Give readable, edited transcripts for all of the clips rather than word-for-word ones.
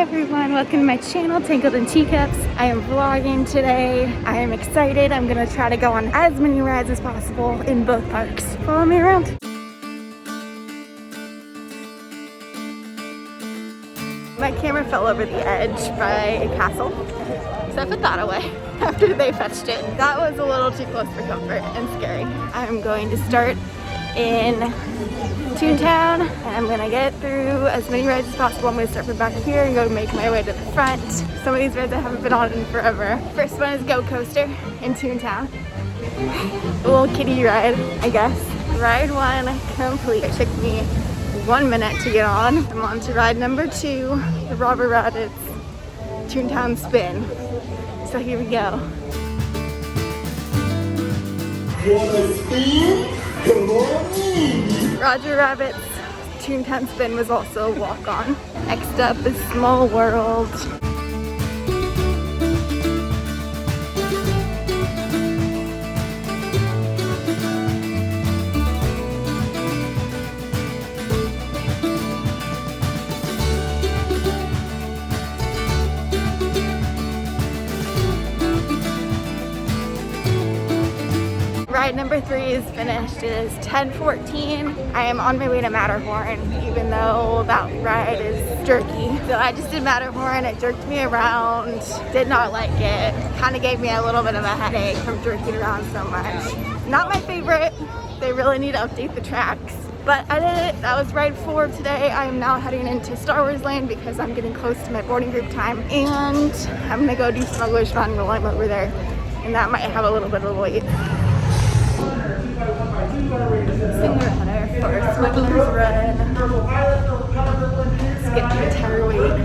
everyone, welcome to my channel, Tangled in Teacups. I am vlogging today. I am excited. I'm gonna try to go on as many rides as possible in both parks. Follow me around. My camera fell over the edge by a castle, so I put that away after they fetched it. That was a little too close for comfort and scary. I'm going to start in Toontown, and I'm gonna get through as many rides as possible. I'm gonna start from back here and go make my way to the front. Some of these rides I haven't been on in forever. First one is Go Coaster in Toontown. A little kiddie ride, I guess. Ride 1 complete. It took me 1 minute to get on. I'm on to ride number 2, the Robber Rabbit's Toontown Spin. So here we go. Wanna spin? Come on in. Roger Rabbit's Toontown Spin was also a walk-on. Next up is Small World. Ride number 3 is finished. It is 10:14. I am on my way to Matterhorn, even though that ride is jerky. So I just did Matterhorn. It jerked me around. Did not like it. Kind of gave me a little bit of a headache from jerking around so much. Not my favorite. They really need to update the tracks. But I did it. That was ride 4 today. I am now heading into Star Wars Land because I'm getting close to my boarding group time. And I'm gonna go do Smuggler's Run while I'm over there. And that might have a little bit of a wait. Single header for Smuggler's Run. Skip the entire week.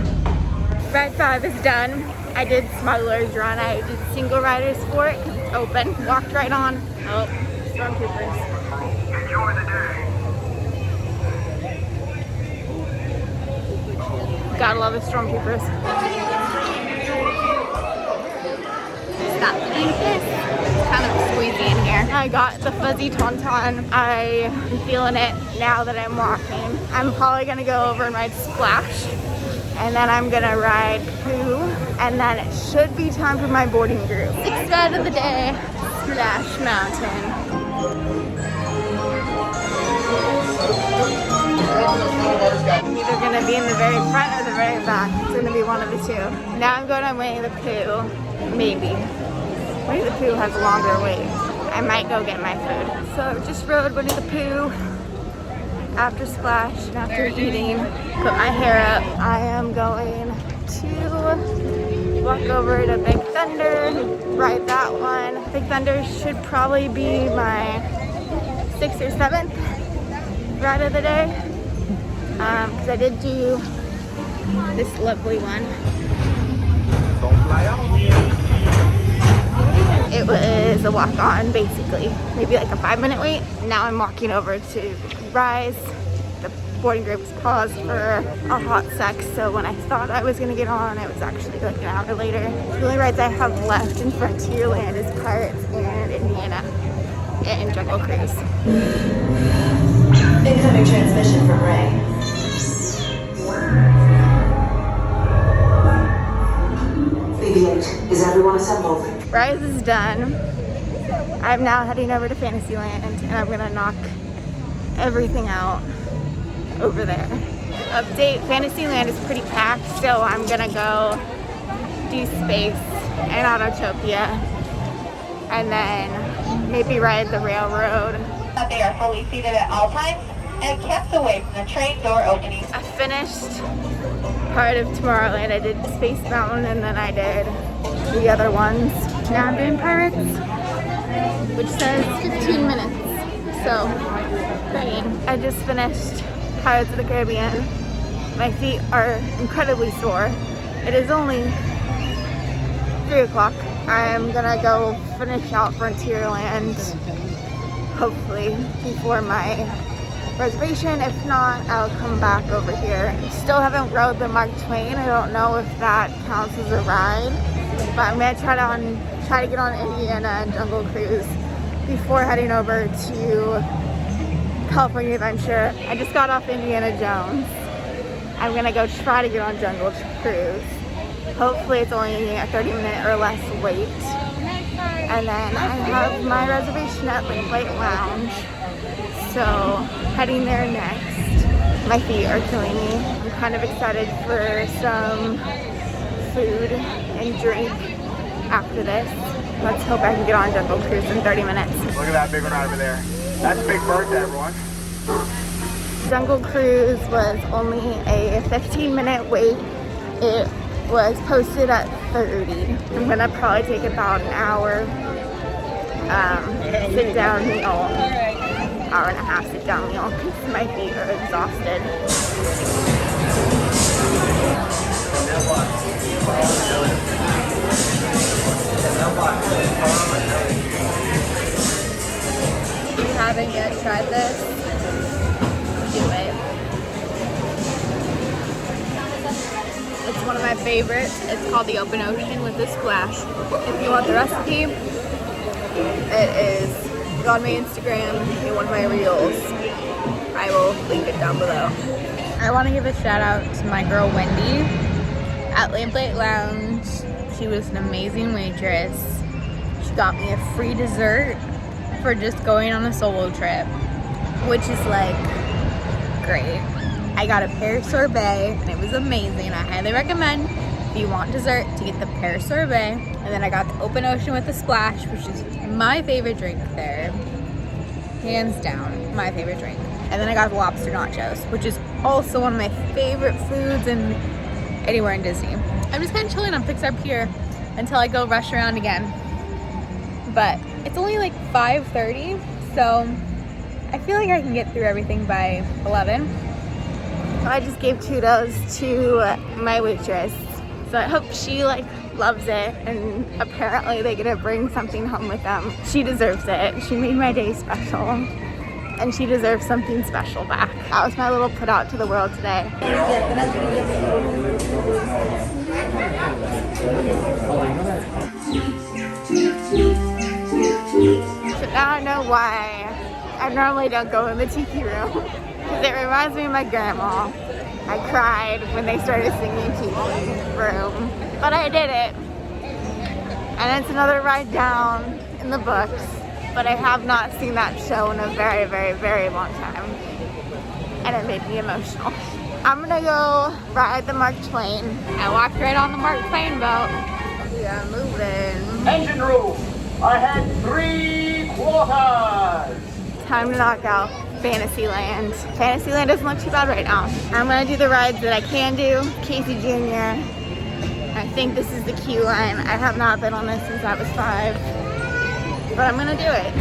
Ride 5 is done. I did Smuggler's Run. I did single riders for it. It's open. Walked right on. Oh, stormtroopers. Enjoy the day. Gotta love the stormtroopers. Stop eating this. Kind of squeezy in here. I got the fuzzy tauntaun. I am feeling it now that I'm walking. I'm probably gonna go over and ride Splash, and then I'm gonna ride Pooh, and then it should be time for my boarding group. 6th ride of the day, Splash Mountain. I'm either gonna be in the very front or the very back. It's gonna be one of the two. Now I'm going on Winnie the Pooh, maybe. Winnie the Pooh has a longer wait. I might go get my food. So I just rode Winnie the Pooh after Splash and after eating. Put my hair up. I am going to walk over to Big Thunder, ride that one. Big Thunder should probably be my 6th or 7th ride of the day. Because I did do this lovely one. It was a walk-on, basically. Maybe like a 5-minute wait. Now I'm walking over to Rise. The boarding group was paused for a hot sec, so when I thought I was gonna get on, it was actually like an hour later. The only rides I have left in Frontierland is Pirates and Indiana and Jungle Cruise. Incoming transmission from Ray. BB-8, is everyone assembled? Rise is done. I'm now heading over to Fantasyland, and I'm gonna knock everything out over there. Update, Fantasyland is pretty packed, so I'm gonna go do Space and Autotopia, and then maybe ride the railroad. They are fully seated at all times and kept away from the train door opening. I finished part of Tomorrowland. I did Space Mountain, and then I did the other ones. Now I'm doing Pirates, which says 15 minutes, so great. I just finished Pirates of the Caribbean. My feet are incredibly sore. It is only 3 o'clock. I'm gonna go finish out Frontierland, hopefully, before my reservation. If not, I'll come back over here. Still haven't rode the Mark Twain. I don't know if that counts as a ride, but I'm gonna try to get on Indiana and Jungle Cruise before heading over to California Adventure. I just got off Indiana Jones, I'm gonna go try to get on Jungle Cruise. Hopefully it's only a 30-minute or less wait. And then I have my reservation at Lamplight Lounge. So heading there next. My feet are killing me. I'm kind of excited for some food and drink after this. Let's hope I can get on Jungle Cruise in 30 minutes. Look at that big one over there. That's Big Bertha, everyone. Jungle Cruise was only a 15-minute wait. It was posted at 30. I'm gonna probably take about an hour sit down meal, hour and a half sit down meal because my feet are exhausted. If you haven't yet tried this, do it. It's one of my favorites. It's called the Open Ocean with the splash. If you want the recipe, it is on my Instagram in one of my reels. I will link it down below. I want to give a shout out to my girl Wendy at Lamplight Lounge. She was an amazing waitress. She got me a free dessert for just going on a solo trip, which is like great. I got a pear sorbet and it was amazing. I highly recommend if you want dessert to get the pear sorbet. And then I got the Open Ocean with the splash, which is my favorite drink there. Hands down, my favorite drink. And then I got the lobster nachos, which is also one of my favorite foods in anywhere in Disney. I'm just kind of chilling on Pixar Pier until I go rush around again. But it's only like 5:30, so I feel like I can get through everything by 11. I just gave kudos to my waitress, so I hope she loves it, and apparently they get to bring something home with them. She deserves it. She made my day special, and she deserves something special back. That was my little put out to the world today. So now I know why I normally don't go in the tiki room, because it reminds me of my grandma. I cried when they started singing Tiki Room, but I did it. And it's another ride down in the books, but I have not seen that show in a very, very, very long time. And it made me emotional. I'm gonna go ride the Mark Twain. I walked right on the Mark Twain boat. We are moving. Engine room. I had 3/4. Time to knock out Fantasyland. Fantasyland doesn't look too bad right now. I'm gonna do the rides that I can do. Casey Jr. I think this is the queue line. I have not been on this since I was 5, but I'm gonna do it.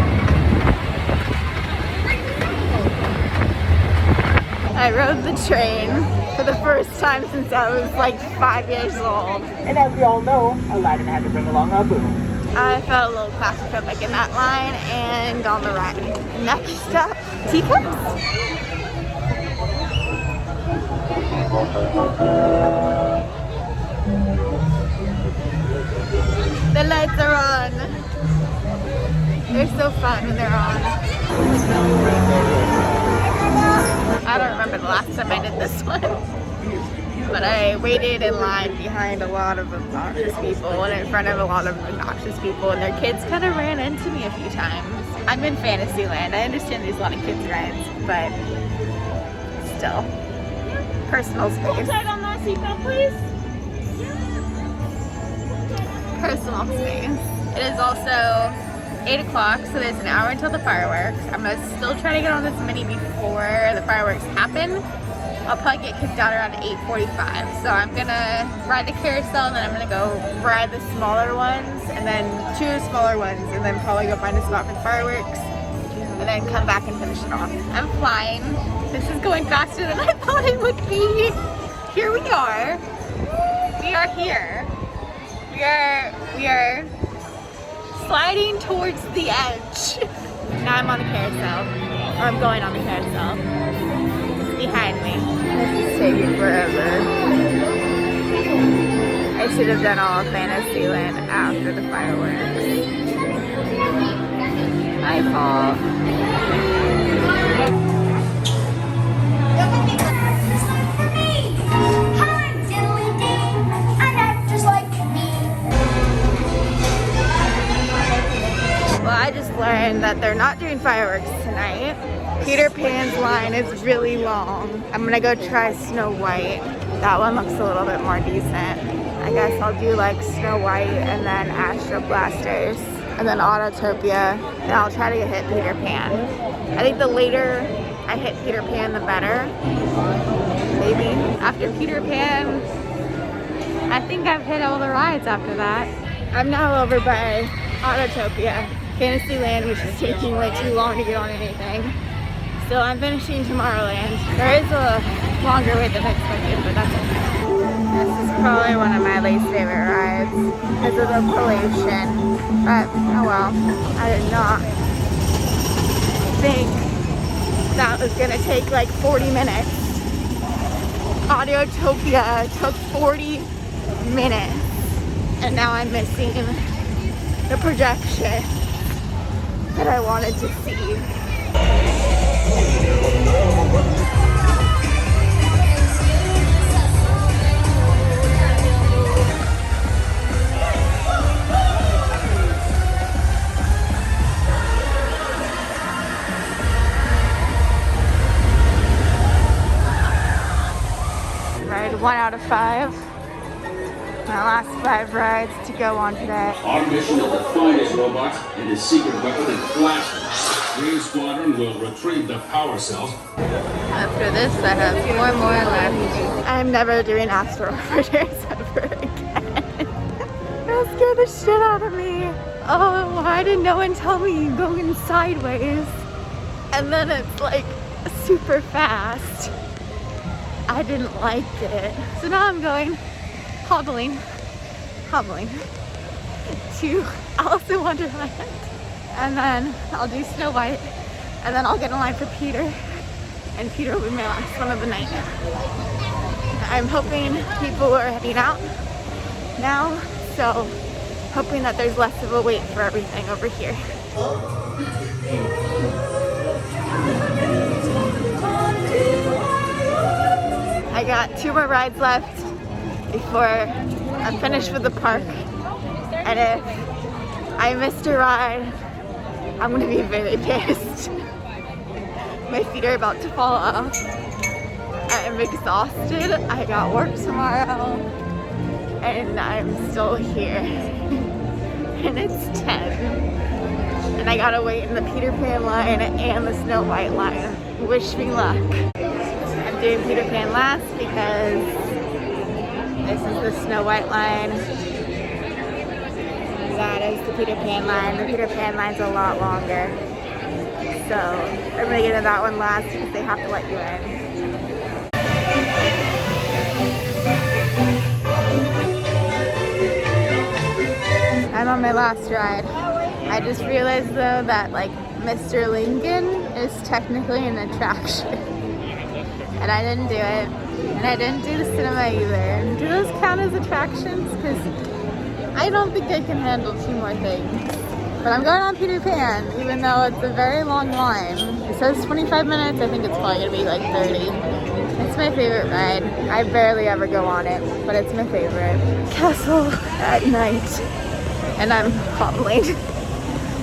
I rode the train for the first time since I was like 5 years old. And as we all know, Aladdin had to bring along our boo. I felt a little claustrophobic in that line and on the ride. Next up, teacups. The lights are on. They're so fun when they're on. I don't remember the last time I did this one. But I waited in line behind a lot of obnoxious people and in front of a lot of obnoxious people, and their kids kind of ran into me a few times. I'm in Fantasyland. I understand there's a lot of kids rides, but still. Personal space. Tight on that seatbelt, please. Personal space. It is also 8 o'clock, so there's an hour until the fireworks. I'm going to still try to get on this mini before the fireworks happen. I'll probably get kicked out around 8:45. So I'm gonna ride the carousel, and then I'm gonna go ride the smaller ones, and then 2 smaller ones, and then probably go find a spot for fireworks, and then come back and finish it off. I'm flying. This is going faster than I thought it would be. Here we are. We are here. We are sliding towards the edge. Now I'm on the carousel, or I'm going on the carousel. Behind me. This is taking forever. I should have done all of Fantasyland after the fireworks. My fault. learned that they're not doing fireworks tonight. Peter Pan's line is really long. I'm gonna go try Snow White. That one looks a little bit more decent. I guess I'll do like Snow White and then Astro Blasters and then Autotopia, and I'll try to hit Peter Pan. I think the later I hit Peter Pan, the better. Maybe. After Peter Pan, I think I've hit all the rides after that. I'm now over by Autotopia, Fantasyland, which is taking way too long to get on anything. So I'm finishing Tomorrowland. There is a longer wait than expected, but that's okay. This is probably one of my least favorite rides because of the pollution. But oh well, I did not think that was gonna take like 40 minutes. Autotopia took 40 minutes, and now I'm missing the projection that I wanted to see. Ride 1 out of 5. My last 5 rides to go on today. Our mission is to find his robot and his secret weapon and blast him. Green Squadron will retrieve the power cells. After this, I have 4 more left. I'm never doing Astro Riders ever again. That scared the shit out of me. Oh, why did no one tell me going sideways? And then it's like super fast. I didn't like it. So now I'm going hobbling to Alice in Wonderland. And then I'll do Snow White. And then I'll get in line for Peter. And Peter will be my last one of the night. I'm hoping people are heading out now. So hoping that there's less of a wait for everything over here. I got 2 more rides left before I'm finished with the park. And if I missed a ride, I'm gonna be very pissed. My feet are about to fall off. I'm exhausted. I got work tomorrow. And I'm still here. And it's 10. And I gotta wait in the Peter Pan line and the Snow White line. Wish me luck. I'm doing Peter Pan last because this is the Snow White line. That is the Peter Pan line. The Peter Pan line's a lot longer. So I'm gonna get into that one last because they have to let you in. I'm on my last ride. I just realized though that like Mr. Lincoln is technically an attraction. And I didn't do it. And I didn't do the cinema either. Do those count as attractions? Because I don't think I can handle 2 more things. But I'm going on Peter Pan, even though it's a very long line. It says 25 minutes. I think it's probably going to be like 30. It's my favorite ride. I barely ever go on it, but it's my favorite. Castle at night. And I'm hobbling.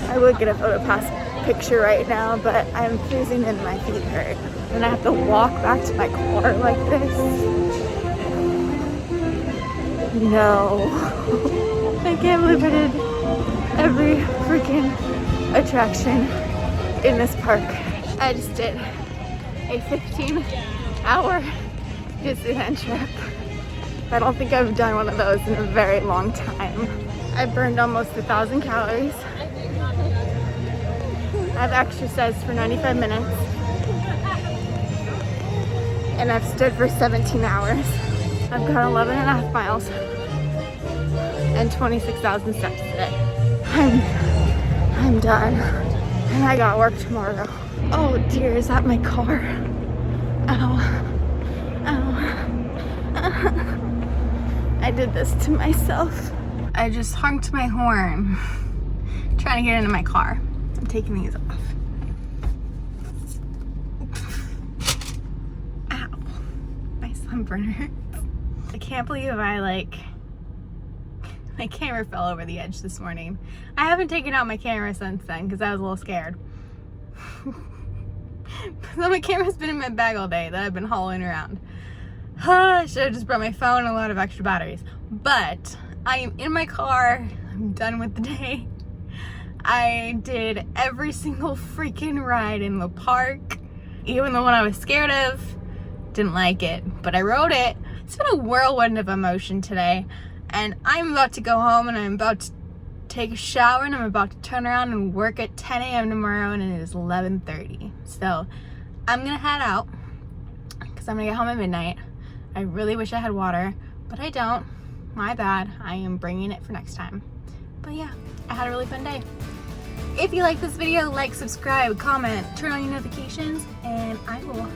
I would get a photo pass picture right now, but I'm freezing and my feet hurt. And I have to walk back to my car like this. No. I can't believe I did every freaking attraction in this park. I just did a 15-hour Disneyland trip. I don't think I've done one of those in a very long time. I burned almost 1,000 calories. I've exercised for 95 minutes. And I've stood for 17 hours. I've got 11.5 miles and 26,000 steps today. I'm done. And I got work tomorrow. Oh dear, is that my car? Ow. Ow. I did this to myself. I just honked my horn trying to get into my car. I'm taking these off. Ow. My sunburn hurts. I can't believe I My camera fell over the edge this morning. I haven't taken out my camera since then because I was a little scared. So my camera's been in my bag all day that I've been hauling around. I should have just brought my phone and a lot of extra batteries. But I am in my car. I'm done with the day. I did every single freaking ride in the park. Even the one I was scared of. Didn't like it, but I rode it. It's been a whirlwind of emotion today. And I'm about to go home and I'm about to take a shower and I'm about to turn around and work at 10 a.m. tomorrow and it is 11:30. So I'm gonna head out because I'm gonna get home at midnight. I really wish I had water, but I don't. My bad. I am bringing it for next time. But yeah, I had a really fun day. If you like this video, like, subscribe, comment, turn on your notifications, and I will